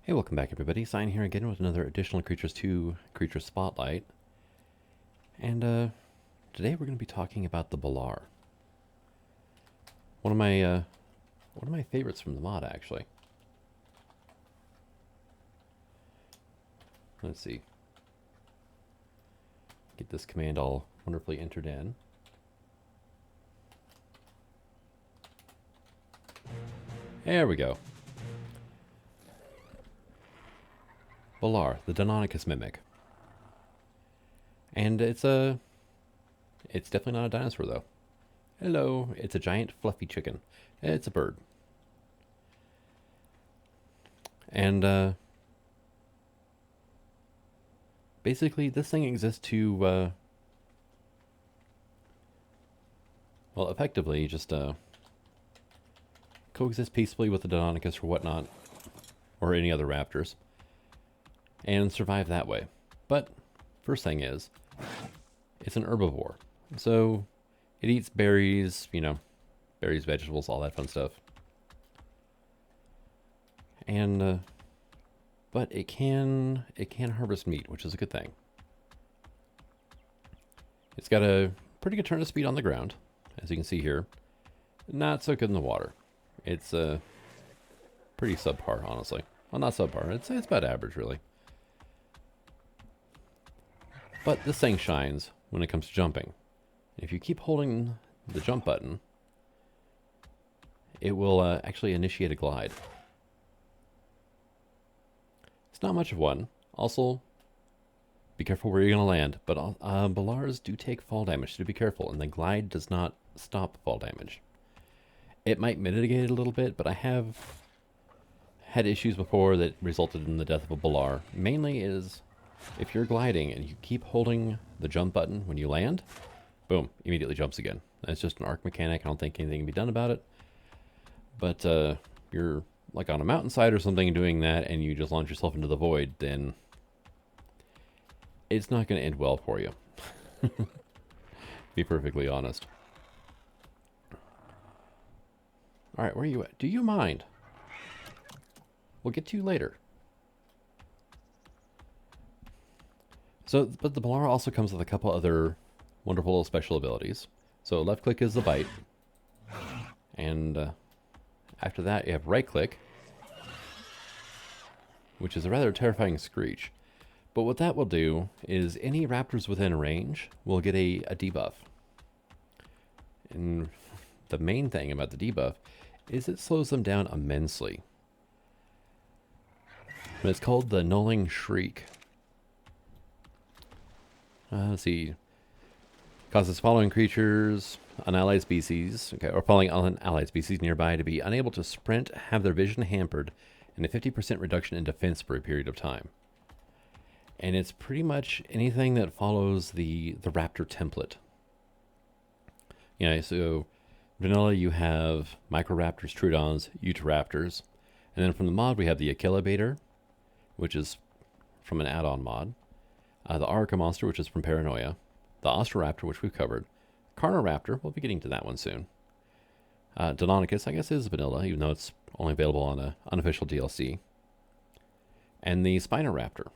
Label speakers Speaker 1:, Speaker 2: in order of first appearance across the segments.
Speaker 1: Hey, welcome back everybody. Sign here again with another additional Creatures 2 Creature Spotlight. And today we're going to be talking about the Balaur. One of my favorites from the mod, actually. Let's see. Get this command all wonderfully entered in. There we go. Balaur, the Deinonychus mimic. And it's definitely not a dinosaur though. Hello, it's a giant fluffy chicken. It's a bird. And basically this thing exists to well, effectively just coexist peacefully with the Deinonychus or whatnot, or any other raptors, and survive that way. But first thing is, it's an herbivore. So it eats berries, berries, vegetables, all that fun stuff. And but it can harvest meat, which is a good thing. It's got a pretty good turn of speed on the ground, as you can see here. Not so good in the water. It's pretty subpar, honestly. Well, not subpar. It's about average, really. But this thing shines when it comes to jumping. If you keep holding the jump button, it will actually initiate a glide. It's not much of one. Also, be careful where you're going to land. But Balaurs do take fall damage, so be careful. And the glide does not stop fall damage. It might mitigate it a little bit, but I have had issues before that resulted in the death of a Balaur. Mainly is if you're gliding and you keep holding the jump button when you land, boom, immediately jumps again. It's just an arc mechanic. I don't think anything can be done about it. But you're like on a mountainside or something doing that and you just launch yourself into the void, then it's not going to end well for you. Be perfectly honest. All right, where are you at? Do you mind? We'll get to you later. So, but the Balaur also comes with a couple other wonderful little special abilities. So left click is the bite. And after that you have right click, which is a rather terrifying screech. But what that will do is any raptors within range will get a debuff. And the main thing about the debuff is it slows them down immensely. But it's called the Nulling shriek. Let's see. Causes following creatures, unallied species, or following unallied species nearby to be unable to sprint, have their vision hampered, and a 50% reduction in defense for a period of time. And it's pretty much anything that follows the raptor template. So vanilla you have Microraptors, Troodons, Utahraptors, and then from the mod we have the Achillobator, which is from an add-on mod. The Arica monster, which is from Paranoia. The Ostroraptor, which we've covered. Carnoraptor, we'll be getting to that one soon. Deinonychus, I guess, is vanilla, even though it's only available on an unofficial DLC. And the Spinoraptor.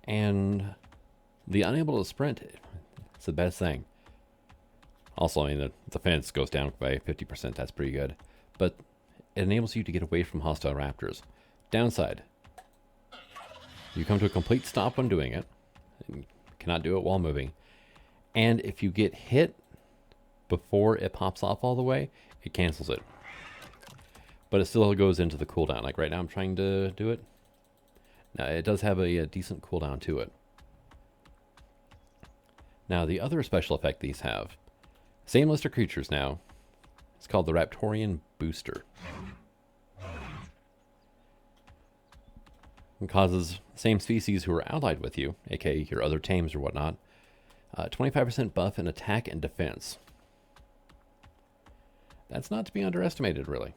Speaker 1: And the unable to sprint, it's the best thing. Also, I mean, the defense goes down by 50%, that's pretty good. But it enables you to get away from hostile raptors. Downside, you come to a complete stop when doing it. You cannot do it while moving. And if you get hit before it pops off all the way, it cancels it. But it still goes into the cooldown. Like right now I'm trying to do it. Now it does have a decent cooldown to it. Now the other special effect these have, same list of creatures now. It's called the Raptorian booster. It causes same species who are allied with you, aka your other tames or whatnot, 25% buff in attack and defense. That's not to be underestimated, really.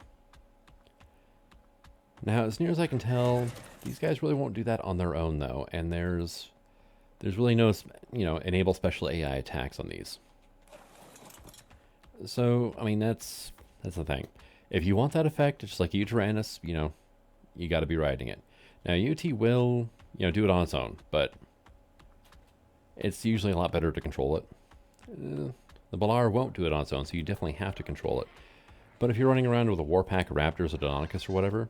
Speaker 1: Now, as near as I can tell, these guys really won't do that on their own, though, and there's really no, enable special AI attacks on these. So, I mean, that's the thing. If you want that effect, just like Uranus, you got to be riding it. Now, UT will, do it on its own, but it's usually a lot better to control it. The Balaur won't do it on its own, so you definitely have to control it. But if you're running around with a Warpack, Raptors, or Deinonychus, or whatever,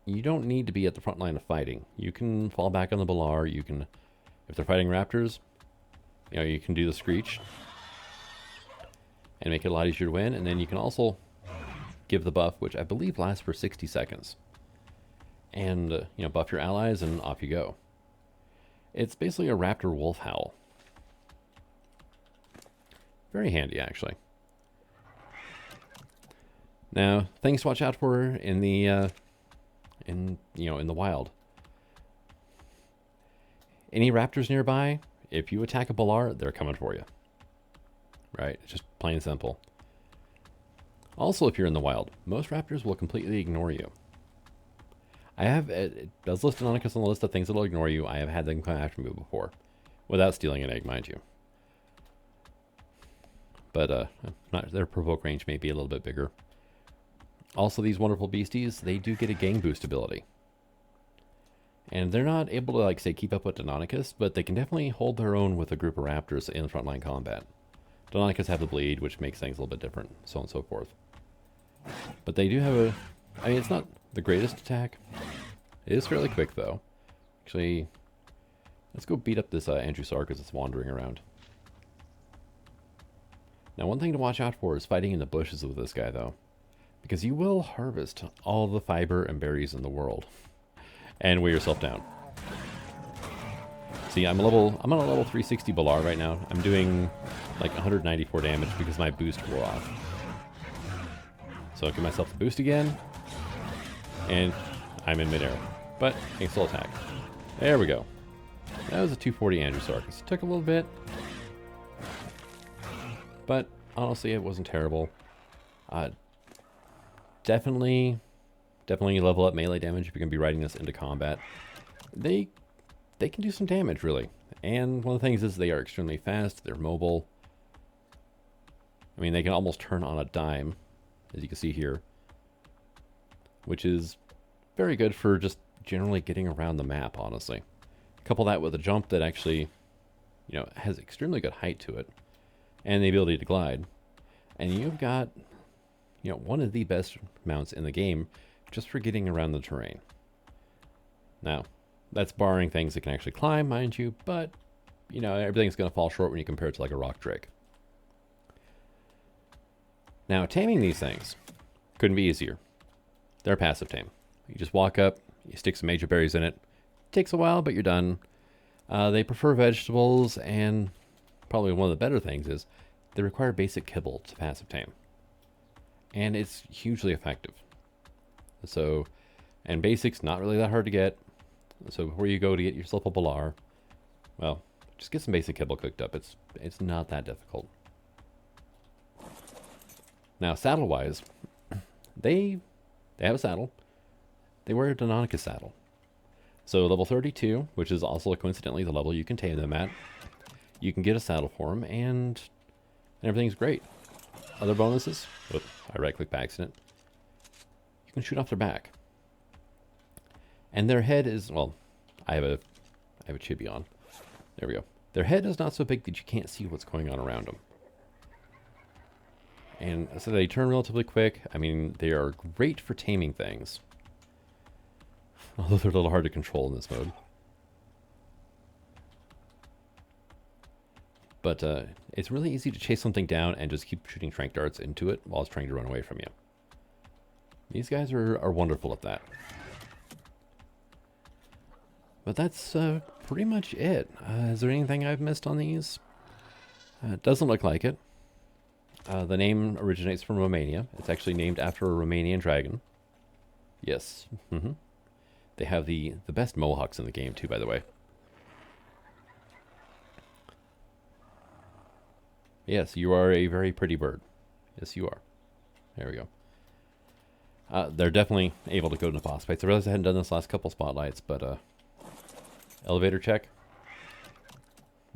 Speaker 1: you don't need to be at the front line of fighting. You can fall back on the Balaur. You can, if they're fighting Raptors, you can do the Screech and make it a lot easier to win. And then you can also give the buff, which I believe lasts for 60 seconds. And, buff your allies, and off you go. It's basically a Raptor Wolf Howl. Very handy, actually. Now, things to watch out for in the in the wild. Any raptors nearby, if you attack a Balaur, they're coming for you. Right? It's just plain simple. Also, if you're in the wild, most raptors will completely ignore you. It does list Deinonychus on the list of things that'll ignore you. I have had them come after me before, without stealing an egg, mind you. But their provoke range may be a little bit bigger. Also, these wonderful beasties, they do get a gang boost ability. And they're not able to, say, keep up with Deinonychus, but they can definitely hold their own with a group of raptors in frontline combat. Deinonychus have the bleed, which makes things a little bit different, so on and so forth. But they do have it's not the greatest attack. It is fairly quick, though. Actually, let's go beat up this Andrewsar because it's wandering around. Now, one thing to watch out for is fighting in the bushes with this guy, though. Because you will harvest all the fiber and berries in the world. And weigh yourself down. See, I'm on a level 360 Balaur right now. I'm doing, 194 damage because my boost wore off. So I'll give myself the boost again. And I'm in midair. But I can still attack. There we go. That was a 240 Andrewsar. It took a little bit. But honestly, it wasn't terrible. Definitely level up melee damage if you're going to be riding this into combat. They can do some damage, really. And one of the things is they are extremely fast. They're mobile. I mean, they can almost turn on a dime, as you can see here. Which is very good for just generally getting around the map, honestly. Couple that with a jump that actually, has extremely good height to it. And the ability to glide. And you've got, one of the best mounts in the game just for getting around the terrain. Now, that's barring things that can actually climb, mind you, but, everything's going to fall short when you compare it to a rock drake. Now, taming these things couldn't be easier. They're passive tame. You just walk up, you stick some major berries in it. Takes a while, but you're done. They prefer vegetables, and probably one of the better things is they require basic kibble to passive tame. And it's hugely effective. So, and basic's not really that hard to get. So before you go to get yourself a Balaur, well, just get some basic kibble cooked up. It's not that difficult. Now, saddle-wise, they have a saddle. They wear a Deinonychus saddle. So level 32, which is also coincidentally the level you can tame them at, you can get a saddle for them, and everything's great. Other bonuses, I right-click by accident. You can shoot off their back. And their head is, well, I have a chibi on. There we go. Their head is not so big that you can't see what's going on around them. And so they turn relatively quick. I mean, they are great for taming things. Although they're a little hard to control in this mode. But it's really easy to chase something down and just keep shooting tranq darts into it while it's trying to run away from you. These guys are wonderful at that. But that's pretty much it. Is there anything I've missed on these? It doesn't look like it. The name originates from Romania. It's actually named after a Romanian dragon. Yes. They have the best mohawks in the game, too, by the way. Yes, you are a very pretty bird. Yes, you are. There we go. They're definitely able to go into boss fights. I realized I hadn't done this last couple spotlights, but elevator check.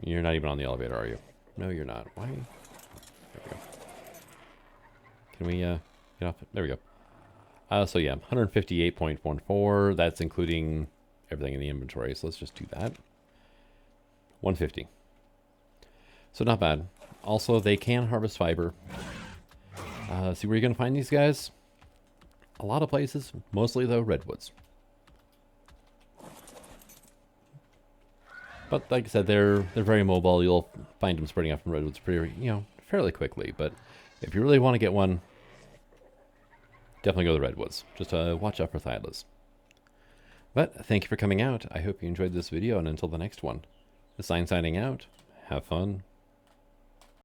Speaker 1: You're not even on the elevator, are you? No, you're not. Why? There we go. Can we get off it? There we go. So yeah, 158.14. That's including everything in the inventory. So let's just do that. 150. So not bad. Also, they can harvest fiber. See where you're going to find these guys? A lot of places, mostly though redwoods. But like I said, they're very mobile. You'll find them spreading out from redwoods pretty, fairly quickly. But if you really want to get one, definitely go to the redwoods. Just watch out for Thylas. But thank you for coming out. I hope you enjoyed this video, and until the next one, the sign signing out. Have fun.